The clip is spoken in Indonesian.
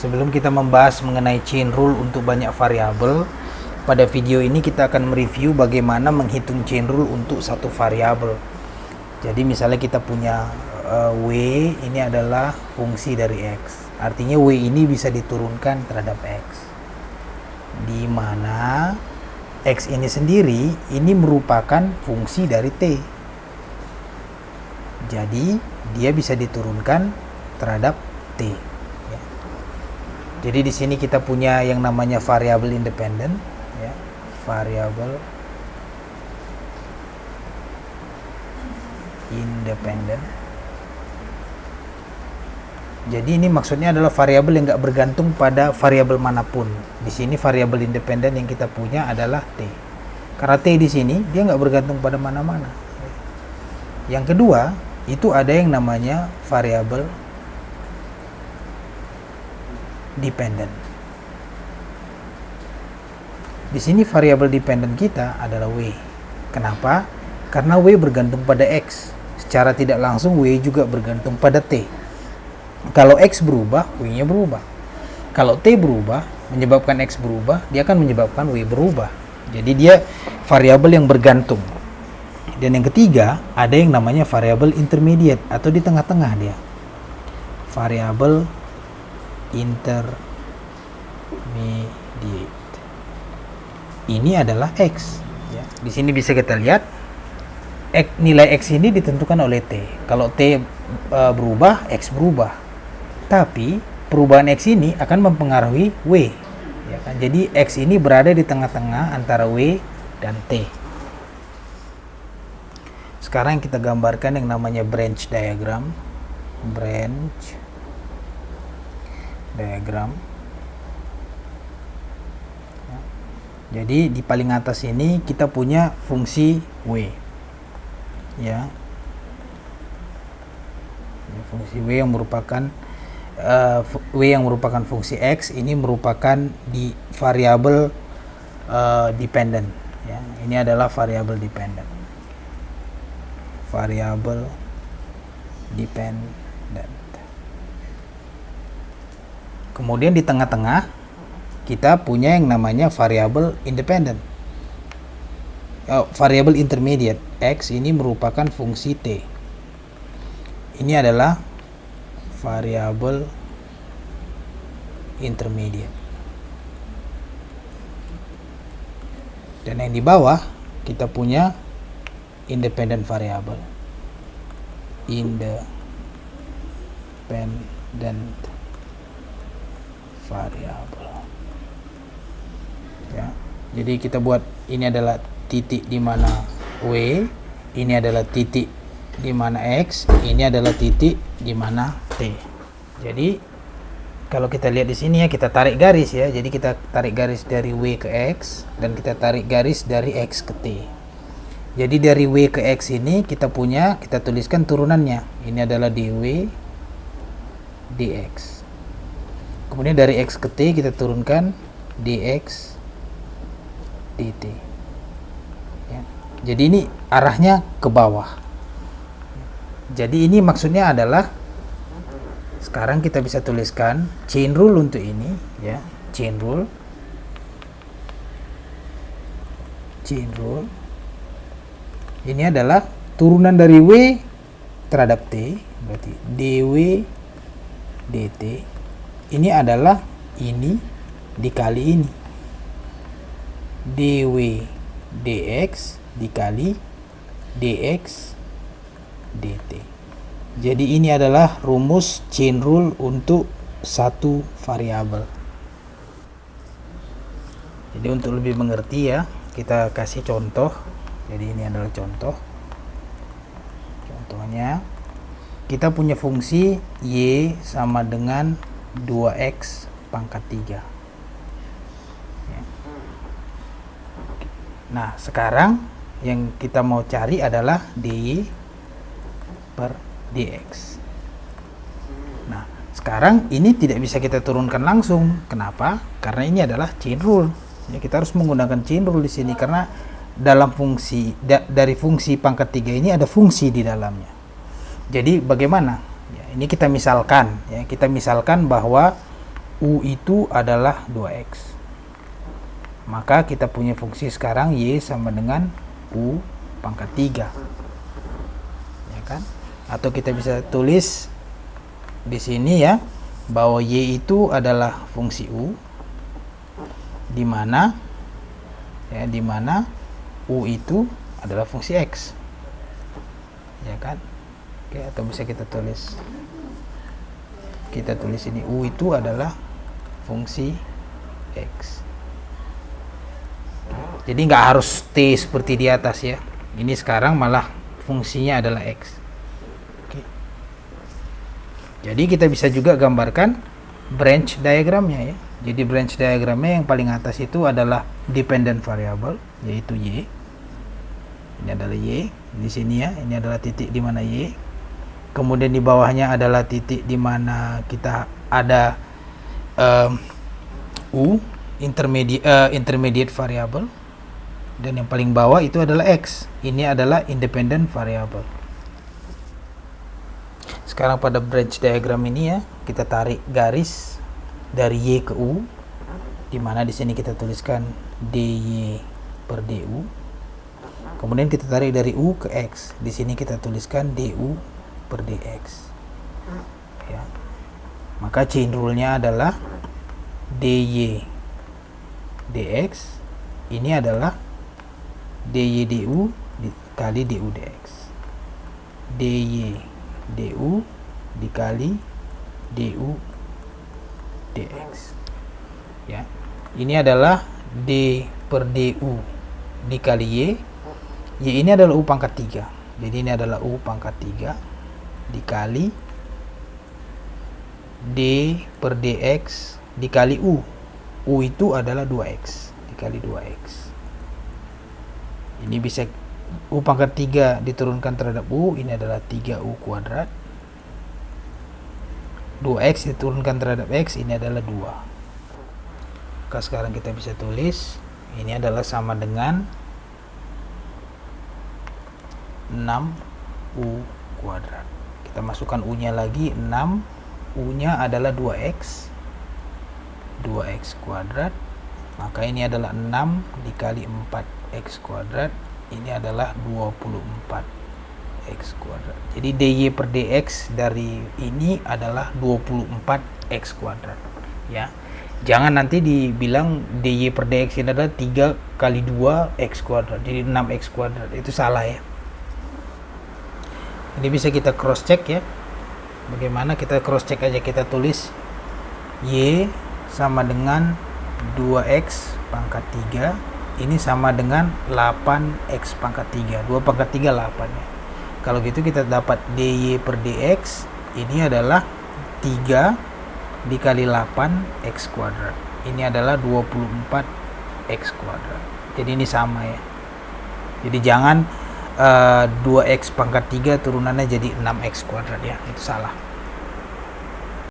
Sebelum kita membahas mengenai chain rule untuk banyak variabel, pada video ini kita akan mereview bagaimana menghitung chain rule untuk satu variabel. Jadi misalnya kita punya W, ini adalah fungsi dari X. Artinya W ini bisa diturunkan terhadap X. Di mana X ini sendiri ini merupakan fungsi dari T. Jadi dia bisa diturunkan terhadap T. Ya. Jadi di sini kita punya yang namanya variabel independen, ya. Variabel independen. Jadi ini maksudnya adalah variabel yang nggak bergantung pada variabel manapun. Di sini variabel independen yang kita punya adalah T. Karena T di sini dia nggak bergantung pada mana-mana. Yang kedua, itu ada yang namanya variabel dependen. Di sini variabel dependen kita adalah W. Kenapa? Karena W bergantung pada X. Secara tidak langsung W juga bergantung pada T. Kalau X berubah, W-nya berubah. Kalau T berubah, menyebabkan X berubah, dia akan menyebabkan W berubah. Jadi dia variabel yang bergantung. Dan yang ketiga, ada yang namanya variabel intermediate atau di tengah-tengah dia. Variabel intermediate. Ini adalah X. Ya. Di sini bisa kita lihat nilai X ini ditentukan oleh T. Kalau T berubah, X berubah. Tapi perubahan X ini akan mempengaruhi W. Ya kan? Jadi X ini berada di tengah-tengah antara W dan T. Sekarang kita gambarkan yang namanya branch diagram. Branch diagram. Ya. Jadi di paling atas ini kita punya fungsi W. Ya. Fungsi W yang merupakan fungsi X ini merupakan di variabel dependent. Ya. Ini adalah variabel dependent. Variabel dependent. Kemudian di tengah-tengah kita punya yang namanya variabel independent. Variabel intermediate. X ini merupakan fungsi T. Ini adalah variabel intermediate. Dan yang di bawah kita punya independent variable. Independent variable. Ya. Jadi kita buat ini adalah titik di mana W, ini adalah titik di mana X, ini adalah titik di mana T. Jadi kalau kita lihat di sini ya, kita tarik garis ya. Jadi kita tarik garis dari W ke X dan kita tarik garis dari X ke T. Jadi dari W ke X ini kita tuliskan turunannya. Ini adalah dW dx. Kemudian dari X ke T kita turunkan dx dt. Ya. Jadi ini arahnya ke bawah. Jadi ini maksudnya adalah sekarang kita bisa tuliskan chain rule untuk ini ya, chain rule ini adalah turunan dari W terhadap T, berarti dW dt ini adalah ini dikali ini, dW dx dikali dx dt. Jadi ini adalah rumus chain rule untuk satu variabel. Jadi untuk lebih mengerti ya, kita kasih contoh. Jadi ini adalah contoh. Contohnya kita punya fungsi y sama dengan 2x pangkat 3. Ya. Nah, sekarang yang kita mau cari adalah dy per dx. Nah, sekarang ini tidak bisa kita turunkan langsung. Kenapa? Karena ini adalah chain rule. Ya, kita harus menggunakan chain rule di sini karena dalam fungsi dari fungsi pangkat 3 ini ada fungsi di dalamnya. Jadi bagaimana? Ya, ini kita misalkan bahwa U itu adalah 2x. Maka kita punya fungsi sekarang Y sama dengan U pangkat 3. Ya kan? Atau kita bisa tulis di sini ya, bahwa Y itu adalah fungsi U, di mana U itu adalah fungsi X. Ya kan? Oke, atau bisa kita tulis ini U itu adalah fungsi X. Jadi nggak harus T seperti di atas ya. Ini sekarang malah fungsinya adalah X. Oke. Jadi kita bisa juga gambarkan branch diagramnya ya. Jadi branch diagramnya yang paling atas itu adalah dependent variable, yaitu Y. Ini adalah Y di sini ya. Ini adalah titik di mana Y. Kemudian di bawahnya adalah titik di mana kita ada U, intermediate variable. Dan yang paling bawah itu adalah X. Ini adalah independent variable. Sekarang pada branch diagram ini ya, kita tarik garis dari Y ke U, di mana di sini kita tuliskan dy per du. Kemudian kita tarik dari U ke X. Di sini kita tuliskan du per dx. Ya. Maka chain rule-nya adalah dy dx ini adalah dy du dikali du dx. dy du dikali du dx. Ya. Ini adalah d per du dikali y. Y ini adalah u pangkat 3. Jadi ini adalah u pangkat 3 dikali d per dx dikali u. U itu adalah 2x dikali 2x. Ini bisa u pangkat 3 diturunkan terhadap u, ini adalah 3u kuadrat. 2x diturunkan terhadap x, ini adalah 2. Maka sekarang kita bisa tulis ini adalah sama dengan 6u kuadrat. Kita masukkan u-nya lagi, 6, u-nya adalah 2x kuadrat. Maka ini adalah 6 dikali 4x kuadrat, ini adalah 24x kuadrat. Jadi dy per dx dari ini adalah 24x kuadrat ya. Jangan nanti dibilang dy per dx ini adalah 3 kali 2x kuadrat, jadi 6x kuadrat. Itu salah ya. Ini bisa kita cross check ya. Bagaimana kita cross check aja, kita tulis y sama dengan 2x pangkat 3, ini sama dengan 8x pangkat 3. 2 pangkat 3 8 ya. Kalau gitu kita dapat dy per dx ini adalah 3 dikali 8x kuadrat. Ini adalah 24x kuadrat. Jadi ini sama ya. Jadi jangan 2x pangkat 3 turunannya jadi 6x kuadrat ya. Itu salah.